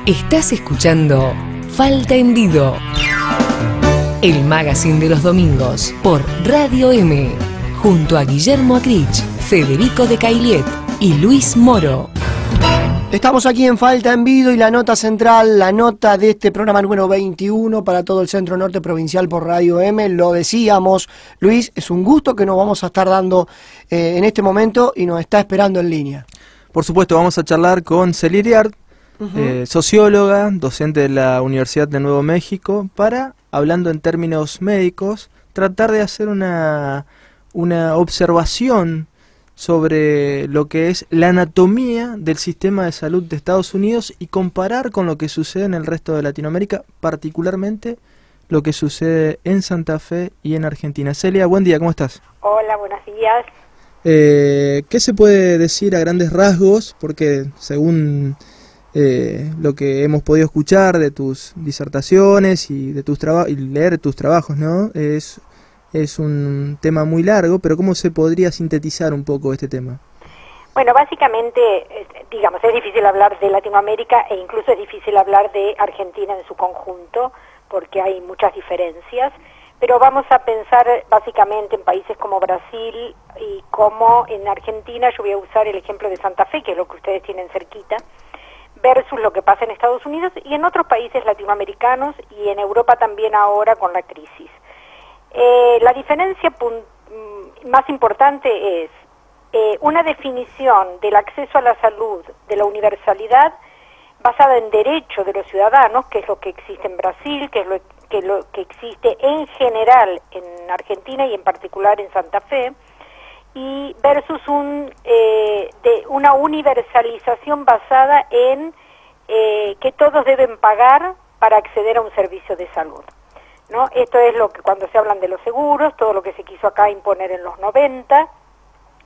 Estás escuchando Falta en Vido, el magazine de los domingos por Radio M, junto a Guillermo Acrich, Federico de Cailiet y Luis Moro. Estamos aquí en Falta en Vido y la nota central, la nota de este programa número 21 para todo el Centro Norte Provincial por Radio M. Lo decíamos, Luis, es un gusto que nos vamos a estar dando en este momento y nos está esperando en línea. Por supuesto, vamos a charlar con Celia Iriart, socióloga, docente de la Universidad de Nuevo México, para, hablando en términos médicos, tratar de hacer una observación sobre lo que es la anatomía del sistema de salud de Estados Unidos y comparar con lo que sucede en el resto de Latinoamérica, particularmente lo que sucede en Santa Fe y en Argentina. Celia, buen día, ¿cómo estás? Hola, buenos días. ¿Qué se puede decir a grandes rasgos? Porque según lo que hemos podido escuchar de tus disertaciones y de tus y leer tus trabajos, ¿no? Es un tema muy largo, pero ¿cómo se podría sintetizar un poco este tema? Bueno, básicamente, digamos, es difícil hablar de Latinoamérica e incluso es difícil hablar de Argentina en su conjunto, porque hay muchas diferencias, pero vamos a pensar básicamente en países como Brasil y como en Argentina. Yo voy a usar el ejemplo de Santa Fe, que es lo que ustedes tienen cerquita, versus lo que pasa en Estados Unidos y en otros países latinoamericanos y en Europa también ahora con la crisis. La diferencia más importante es una definición del acceso a la salud, de la universalidad, basada en derecho de los ciudadanos, que es lo que existe en Brasil, que es lo que existe en general en Argentina y en particular en Santa Fe, y versus una universalización basada en que todos deben pagar para acceder a un servicio de salud, ¿no? Esto es lo que cuando se hablan de los seguros, todo lo que se quiso acá imponer en los 90,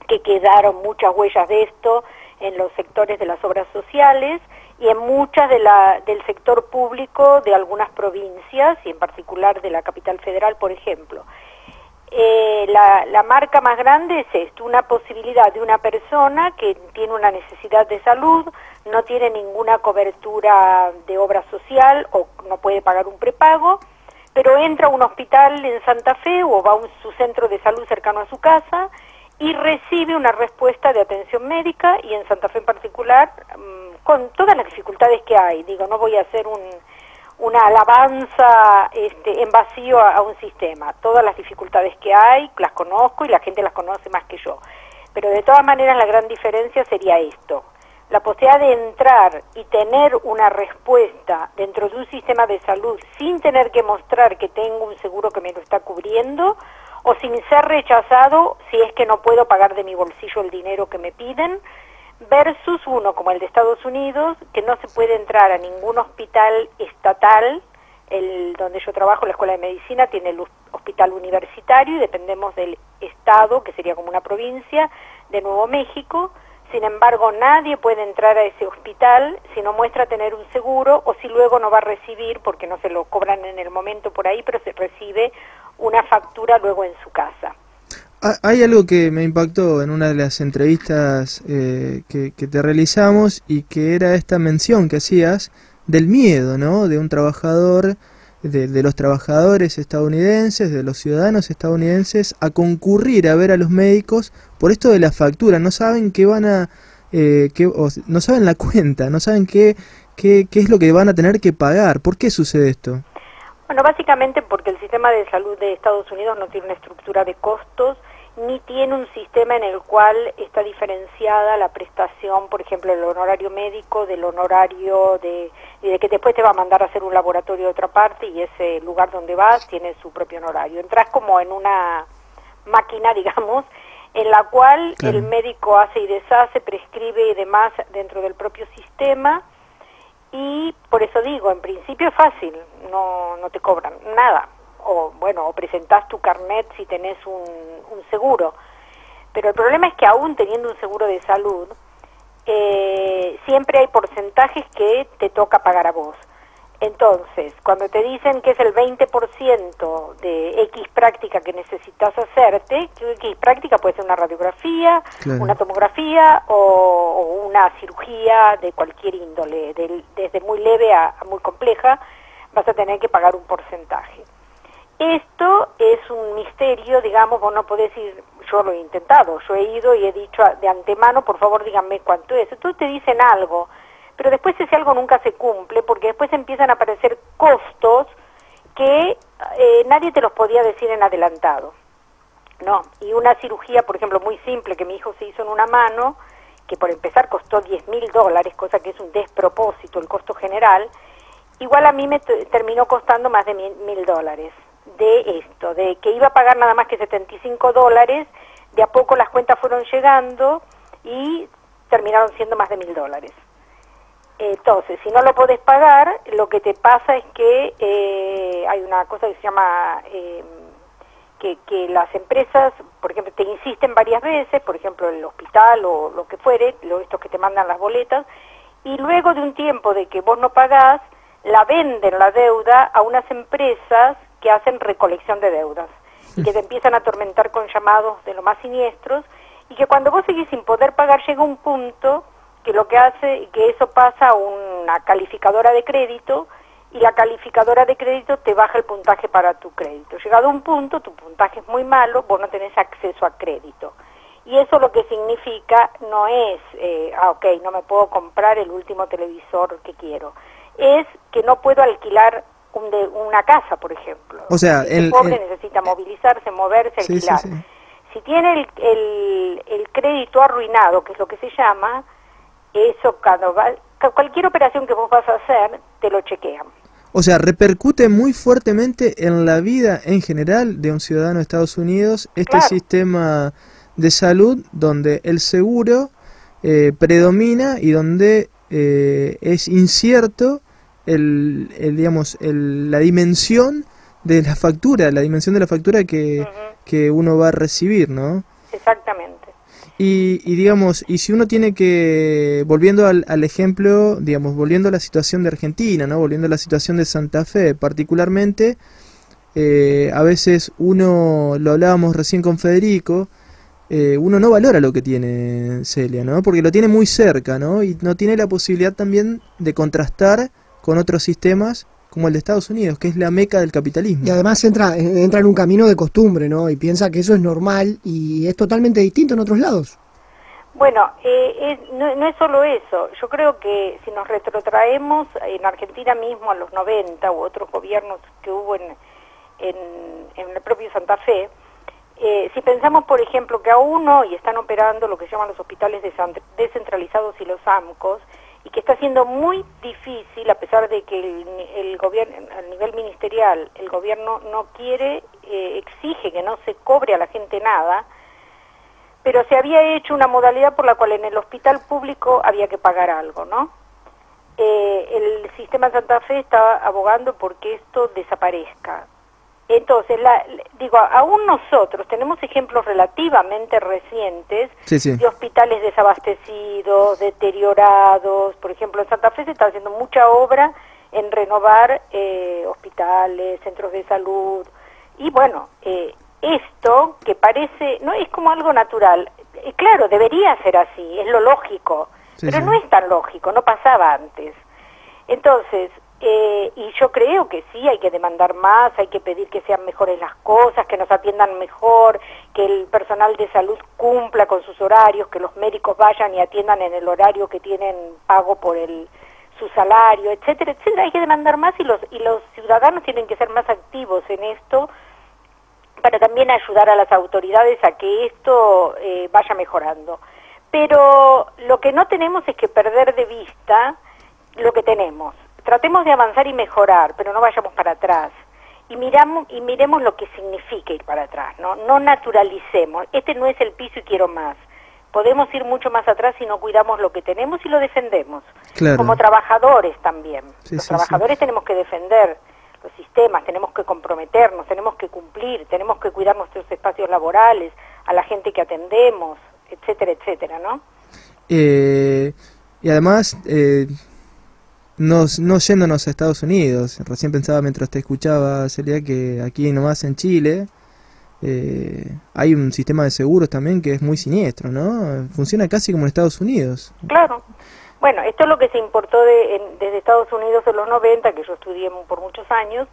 que quedaron muchas huellas de esto en los sectores de las obras sociales y en muchas del sector público de algunas provincias y en particular de la capital federal, por ejemplo. La marca más grande es esto, una posibilidad de una persona que tiene una necesidad de salud, no tiene ninguna cobertura de obra social o no puede pagar un prepago, pero entra a un hospital en Santa Fe o va a su centro de salud cercano a su casa y recibe una respuesta de atención médica, y en Santa Fe en particular, con todas las dificultades que hay. Digo, no voy a hacer una alabanza en vacío a un sistema. Todas las dificultades que hay las conozco y la gente las conoce más que yo. Pero de todas maneras la gran diferencia sería esto: la posibilidad de entrar y tener una respuesta dentro de un sistema de salud sin tener que mostrar que tengo un seguro que me lo está cubriendo, o sin ser rechazado si es que no puedo pagar de mi bolsillo el dinero que me piden, versus uno como el de Estados Unidos, que no se puede entrar a ningún hospital estatal. Donde yo trabajo, la Escuela de Medicina, tiene el hospital universitario y dependemos del estado, que sería como una provincia, de Nuevo México. Sin embargo, nadie puede entrar a ese hospital si no muestra tener un seguro, o si luego no va a recibir, porque no se lo cobran en el momento por ahí, pero se recibe una factura luego en su casa. Hay algo que me impactó en una de las entrevistas que te realizamos, y que era esta mención que hacías del miedo, ¿no? De un trabajador, de los trabajadores estadounidenses, de los ciudadanos estadounidenses, a concurrir a ver a los médicos por esto de la factura. No saben qué van a, no saben la cuenta, no saben qué es lo que van a tener que pagar. ¿Por qué sucede esto? Bueno, básicamente porque el sistema de salud de Estados Unidos no tiene una estructura de costos, ni tiene un sistema en el cual está diferenciada la prestación, por ejemplo, el honorario médico del honorario de que después te va a mandar a hacer un laboratorio de otra parte, y ese lugar donde vas tiene su propio honorario. Entras como en una máquina, digamos, en la cual claro, el médico hace y deshace, prescribe y demás dentro del propio sistema, y por eso digo, en principio es fácil, no te cobran nada. O bueno, o presentás tu carnet si tenés un seguro. Pero el problema es que aún teniendo un seguro de salud, siempre hay porcentajes que te toca pagar a vos. Entonces, cuando te dicen que es el 20% de X práctica que necesitas hacerte, que X práctica puede ser una radiografía, Claro. una tomografía o una cirugía de cualquier índole, desde muy leve a muy compleja, vas a tener que pagar un porcentaje. Esto es un misterio, digamos, vos no podés ir, yo lo he intentado, yo he ido y he dicho de antemano, por favor díganme cuánto es. Entonces te dicen algo, pero después ese algo nunca se cumple, porque después empiezan a aparecer costos que nadie te los podía decir en adelantado. No, y una cirugía, por ejemplo, muy simple que mi hijo se hizo en una mano, que por empezar costó $10.000, cosa que es un despropósito el costo general, igual a mí me terminó costando más de $1.000 de esto, de que iba a pagar nada más que $75, de a poco las cuentas fueron llegando y terminaron siendo más de $1.000. Entonces, si no lo podés pagar, lo que te pasa es que hay una cosa que se llama que las empresas, por ejemplo, te insisten varias veces, por ejemplo, el hospital o lo que fuere, estos que te mandan las boletas, y luego de un tiempo de que vos no pagás, la venden la deuda a unas empresas que hacen recolección de deudas y que te empiezan a atormentar con llamados de lo más siniestros, y que cuando vos seguís sin poder pagar llega un punto que lo que hace que eso pasa a una calificadora de crédito, y la calificadora de crédito te baja el puntaje para tu crédito. Llegado a un punto, tu puntaje es muy malo, vos no tenés acceso a crédito. Y eso lo que significa no es, ok, no me puedo comprar el último televisor que quiero. Es que no puedo alquilar una casa, por ejemplo. O sea, el pobre necesita movilizarse, moverse, sí, alquilar. sí. Si tiene el crédito arruinado, que es lo que se llama, eso cualquier operación que vos vas a hacer, te lo chequean. O sea, repercute muy fuertemente en la vida en general de un ciudadano de Estados Unidos este Claro. sistema de salud donde el seguro predomina y donde es incierto la dimensión de la factura, que uno va a recibir, ¿no? Exactamente. Y digamos, y si uno tiene que, volviendo al ejemplo, digamos, volviendo a la situación de Argentina, ¿no? Volviendo a la situación de Santa Fe, particularmente, a veces uno, lo hablábamos recién con Federico, uno no valora lo que tiene Celia, ¿no? Porque lo tiene muy cerca, ¿no? Y no tiene la posibilidad también de contrastar con otros sistemas como el de Estados Unidos, que es la meca del capitalismo. Y además entra en un camino de costumbre, ¿no? Y piensa que eso es normal y es totalmente distinto en otros lados. Bueno, no es solo eso. Yo creo que si nos retrotraemos en Argentina mismo a los 90 u otros gobiernos que hubo en el propio Santa Fe, si pensamos, por ejemplo, que aún hoy están operando lo que llaman los hospitales descentralizados y los AMCOS, y que está siendo muy difícil, a pesar de que el gobierno, a nivel ministerial, el gobierno no quiere, exige que no se cobre a la gente nada, pero se había hecho una modalidad por la cual en el hospital público había que pagar algo, ¿no? El sistema Santa Fe está abogando porque esto desaparezca. Entonces, aún nosotros tenemos ejemplos relativamente recientes de hospitales desabastecidos, deteriorados. Por ejemplo, en Santa Fe se está haciendo mucha obra en renovar hospitales, centros de salud. Y bueno, esto que parece, no es como algo natural. Claro, debería ser así, es lo lógico, pero no es tan lógico, no pasaba antes. Entonces, y yo creo que sí, hay que demandar más, hay que pedir que sean mejores las cosas, que nos atiendan mejor, que el personal de salud cumpla con sus horarios, que los médicos vayan y atiendan en el horario que tienen pago por su salario, etcétera, etcétera. Hay que demandar más y los ciudadanos tienen que ser más activos en esto para también ayudar a las autoridades a que esto vaya mejorando. Pero lo que no tenemos es que perder de vista lo que tenemos. Tratemos de avanzar y mejorar, pero no vayamos para atrás. Y miremos lo que significa ir para atrás, ¿no? No naturalicemos. Este no es el piso y quiero más. Podemos ir mucho más atrás si no cuidamos lo que tenemos y lo defendemos. Claro. Como trabajadores también. Los trabajadores sí. Tenemos que defender los sistemas, tenemos que comprometernos, tenemos que cumplir, tenemos que cuidar nuestros espacios laborales, a la gente que atendemos, etcétera, etcétera, ¿no? Y además... no yéndonos a Estados Unidos. Recién pensaba mientras te escuchaba, Celia, que aquí nomás en Chile hay un sistema de seguros también que es muy siniestro, ¿no? Funciona casi como en Estados Unidos. Claro. Bueno, esto es lo que se importó desde Estados Unidos en los 90, que yo estudié por muchos años.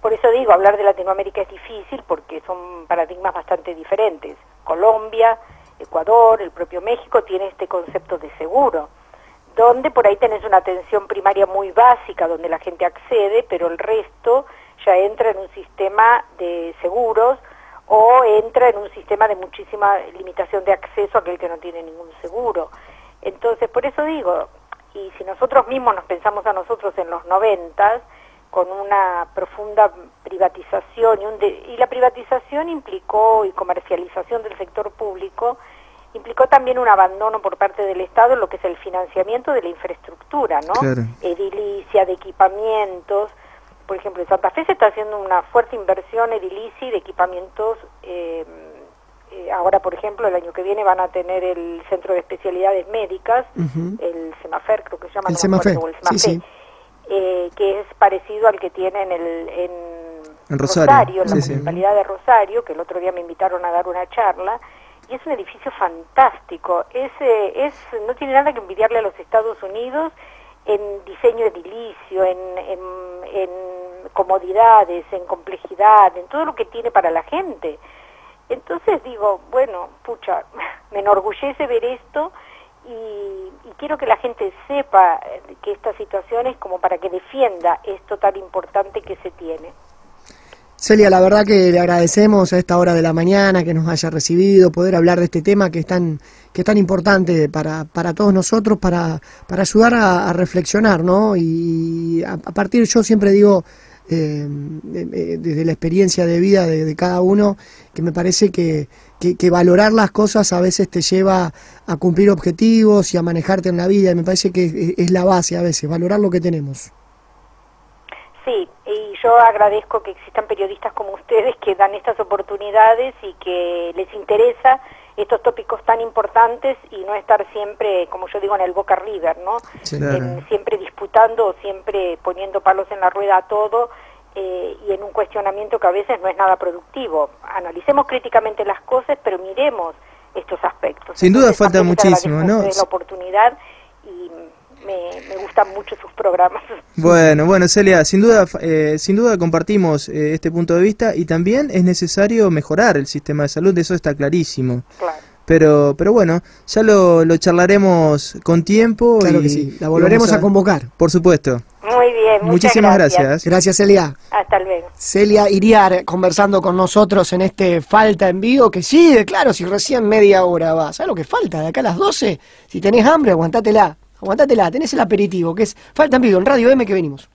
Por eso digo, hablar de Latinoamérica es difícil porque son paradigmas bastante diferentes. Colombia, Ecuador, el propio México tiene este concepto de seguro, donde por ahí tenés una atención primaria muy básica, donde la gente accede, pero el resto ya entra en un sistema de seguros o entra en un sistema de muchísima limitación de acceso a aquel que no tiene ningún seguro. Entonces, por eso digo, y si nosotros mismos nos pensamos a nosotros en los 90, con una profunda privatización, y la privatización implicó, y comercialización del sector público, implicó también un abandono por parte del Estado en lo que es el financiamiento de la infraestructura, ¿no? Claro. Edilicia, de equipamientos. Por ejemplo, en Santa Fe se está haciendo una fuerte inversión edilicia y de equipamientos. Ahora, por ejemplo, el año que viene van a tener el Centro de Especialidades Médicas, el CEMAFER, creo que se llama, el CEMAFER, sí. Que es parecido al que tienen en Rosario, en la Municipalidad de Rosario, que el otro día me invitaron a dar una charla, y es un edificio fantástico. No tiene nada que envidiarle a los Estados Unidos en diseño edilicio, en comodidades, en complejidad, en todo lo que tiene para la gente. Entonces digo, bueno, pucha, me enorgullece ver esto y quiero que la gente sepa que esta situación es como para que defienda esto tan importante que se tiene. Celia, la verdad que le agradecemos a esta hora de la mañana que nos haya recibido, poder hablar de este tema que es tan importante para todos nosotros, para ayudar a reflexionar, ¿no? Y a partir, yo siempre digo, desde la experiencia de vida de cada uno, que me parece que valorar las cosas a veces te lleva a cumplir objetivos y a manejarte en la vida, y me parece que es la base a veces, valorar lo que tenemos. Sí, y yo agradezco que existan periodistas como ustedes que dan estas oportunidades y que les interesa estos tópicos tan importantes y no estar siempre, como yo digo, en el Boca River, ¿no? Sí, claro. Siempre disputando o siempre poniendo palos en la rueda a todo y en un cuestionamiento que a veces no es nada productivo. Analicemos críticamente las cosas, pero miremos estos aspectos. Sin duda falta muchísimo, ¿no? La oportunidad y me gustan mucho sus programas. Bueno, Celia, sin duda compartimos este punto de vista y también es necesario mejorar el sistema de salud, eso está clarísimo. Claro. Pero bueno, ya lo charlaremos con tiempo. Claro y que sí, la volveremos a convocar. Por supuesto. Muy bien, muchísimas gracias. Gracias, Celia. Hasta luego. Celia Iriar conversando con nosotros en este Falta en Vivo, que sigue, claro, si recién media hora va. ¿Sabes lo que falta? De acá a las 12, si tenés hambre, aguantátela, tenés el aperitivo, que es Falta en Vivo en Radio M, que venimos.